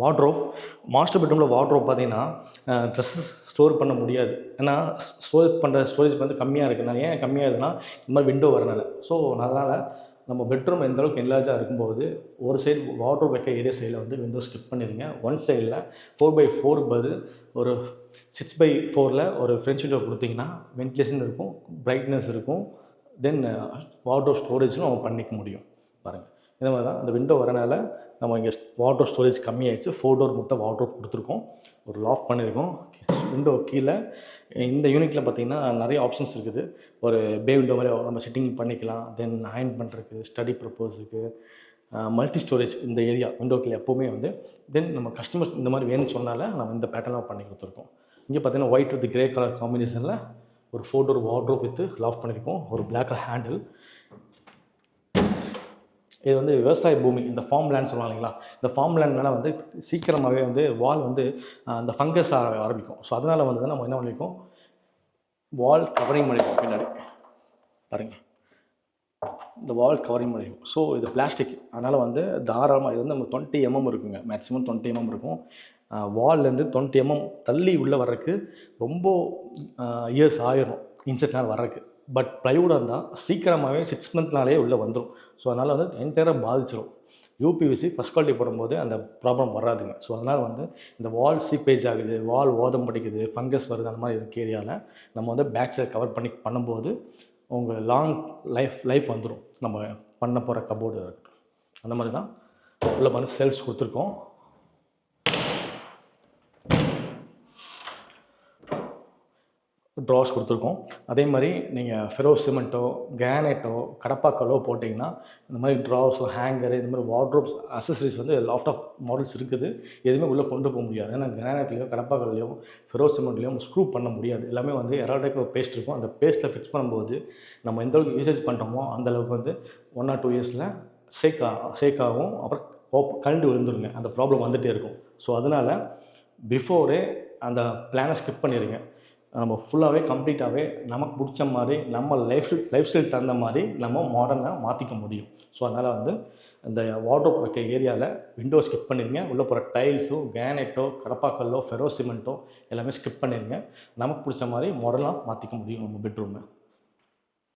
Wardrobe master பெட்ரூமில் wardrobe பார்த்தீங்கன்னா dresses store பண்ண முடியாது. ஏன்னா ஸ்டோர் பண்ணுற ஸ்டோரேஜ் வந்து கம்மியாக இருக்குதுனால. ஏன் கம்மியாகுதுன்னா இந்த மாதிரி விண்டோ வரனால. ஸோ அதனால் நம்ம பெட்ரூம் எந்த அளவுக்கு என்லார்ஜாக இருக்கும்போது ஒரு சைடு வார்ட்ரோப் வைக்க ஏரியா சைடில் வந்து விண்டோ ஸ்கிப் பண்ணிடுங்க. ஒன் சைடில் 4x4 பதில் ஒரு 6x4ல் ஒரு ஃப்ரெஞ்ச் விண்டோ கொடுத்தீங்கன்னா வென்டிலேஷன் இருக்கும், பிரைட்னஸ் இருக்கும், தென் வார்ட்ரோப் ஸ்டோரேஜும் நம்ம பண்ணிக்க முடியும். பாருங்கள், இந்த மாதிரி தான் இந்த விண்டோ வரனால நம்ம இங்கே வார்ட்ரோப் ஸ்டோரேஜ் கம்மியாகிடுச்சு. 4 டோர் மொத்தம் வார்ட்ரோப் கொடுத்துருக்கோம், ஒரு லாக் பண்ணியிருக்கோம். விண்டோ கீழே இந்த யூனிட்டில் பார்த்திங்கன்னா நிறைய ஆப்ஷன்ஸ் இருக்குது. ஒரு பே விண்டோ மாதிரி நம்ம செட்டிங் பண்ணிக்கலாம். தென் அயர்ன் பண்ணுறதுக்கு, ஸ்டடி ப்ரப்போஸுக்கு, மல்டி ஸ்டோரேஜ் இந்த ஏரியா விண்டோக்கில் எப்போவுமே வந்து. தென் நம்ம கஸ்டமர்ஸ் இந்த மாதிரி வேணும்னு சொன்னால நம்ம இந்த பேட்டர்னாக பண்ணி கொடுத்துருக்கோம். இங்கே பார்த்திங்கன்னா ஒயிட் வித் கிரே கலர் காம்பினேஷனில் ஒரு 4 டோர் வார்ட்ரோப் வித்து லாக் பண்ணியிருக்கோம். ஒரு பிளாக் கலர் ஹேண்டில். இது வந்து விவசாய பூமி, இந்த ஃபார்ம் லேண்ட் சொல்லுவாங்க இல்லைங்களா, இந்த ஃபார்ம் லேண்ட்னால வந்து சீக்கிரமாகவே வந்து வால் வந்து அந்த ஃபங்கஸ் ஆரம்பிக்கும். ஸோ அதனால் வந்து நம்ம என்ன பண்ணியிருக்கோம், வால் கவரிங் பண்ணியிருக்கோம். பின்னாடி பாருங்கள், இந்த வால் கவரிங் பண்ணியிருக்கோம். ஸோ இது பிளாஸ்டிக், அதனால் வந்து தாராளமாக இது வந்து நம்ம 20 mm இருக்குங்க, மேக்ஸிமம் 20 mm இருக்கும். வால்லேருந்து 20 mm தள்ளி உள்ளே வர்றதுக்கு ரொம்ப இயர்ஸ் ஆயிரும் இன்செட்னால் வர்றதுக்கு. பட் ப்ளைவுடாக இருந்தால் சீக்கிரமாகவே 6 மந்த்னாலே உள்ளே வந்துடும். ஸோ அதனால் வந்து என்டையராக பாதிச்சிடும். யூபிவிசி ஃபஸ்ட் குவாலிட்டி போடும்போது அந்த ப்ராப்ளம் வராதுங்க. ஸோ அதனால் வந்து இந்த வால் சீப்பேஜ் ஆகுது, வால் ஓதம் படிக்குது, ஃபங்கஸ் வருது, அந்த மாதிரி இருக்க ஏரியாவில் நம்ம வந்து பேக் சைட் கவர் பண்ணி பண்ணும்போது உங்கள் லாங் லைஃப் வந்துடும். நம்ம பண்ண போகிற கபோர்டு இருக்கட்டும். அந்த மாதிரி தான் உள்ள பண்ணி செல்ஸ் கொடுத்துருக்கோம். ட்ராஸ் கொடுத்துருக்கோம். அதே மாதிரி நீங்கள் ஃபெரோ சிமெண்ட்டோ, கிரானைட்டோ, கடப்பாக்கல்லோ போட்டிங்கன்னா இந்த மாதிரி ட்ராஸோ, ஹேங்கரு, இந்த மாதிரி வார்ட்ரோப்ஸ் அக்சசரிஸ் வந்து லாட் ஆஃப் மாடல்ஸ் இருக்குது. எதுவுமே உள்ளே கொண்டு போக முடியாது. ஏன்னா கிரானைட்லேயோ, கடப்பாக்கல்லையோ, ஃபெரோ சிமெண்ட்லேயும் ஸ்க்ரூ பண்ண முடியாது. எல்லாமே வந்து எராடைக்கு ஒரு பேஸ்ட் இருக்கும். அந்த பேஸ்ட்டில் ஃபிக்ஸ் பண்ணும்போது நம்ம எந்த அளவுக்கு யூசேஜ் பண்ணுறோமோ அந்தளவுக்கு வந்து 1 or 2 இயர்ஸில் ஷேக் ஆகும். அப்புறம் கழண்டு விழுந்துருங்க. அந்த ப்ராப்ளம் வந்துகிட்டே இருக்கும். ஸோ அதனால் பிஃபோரே அந்த பிளானை ஸ்கிப் பண்ணிடுங்க. நம்ம ஃபுல்லாகவே கம்ப்ளீட்டாகவே நமக்கு பிடிச்ச மாதிரி நம்ம லைஃப் ஸ்டைல் தகுந்த மாதிரி நம்ம மாடர்னாக மாற்றிக்க முடியும். ஸோ அதனால் வந்து இந்த வார்ட்ரோப் வைக்க ஏரியாவில் விண்டோ ஸ்கிப் பண்ணிடுங்க. உள்ளே போகிற டைல்ஸோ, கிரானைட்டோ, கடப்பாக்கல்லோ, ஃபெரோ சிமெண்ட்டோ எல்லாமே ஸ்கிப் பண்ணிடுங்க. நமக்கு பிடிச்ச மாதிரி மாடலாக மாற்றிக்க முடியும் நம்ம பெட்ரூமை.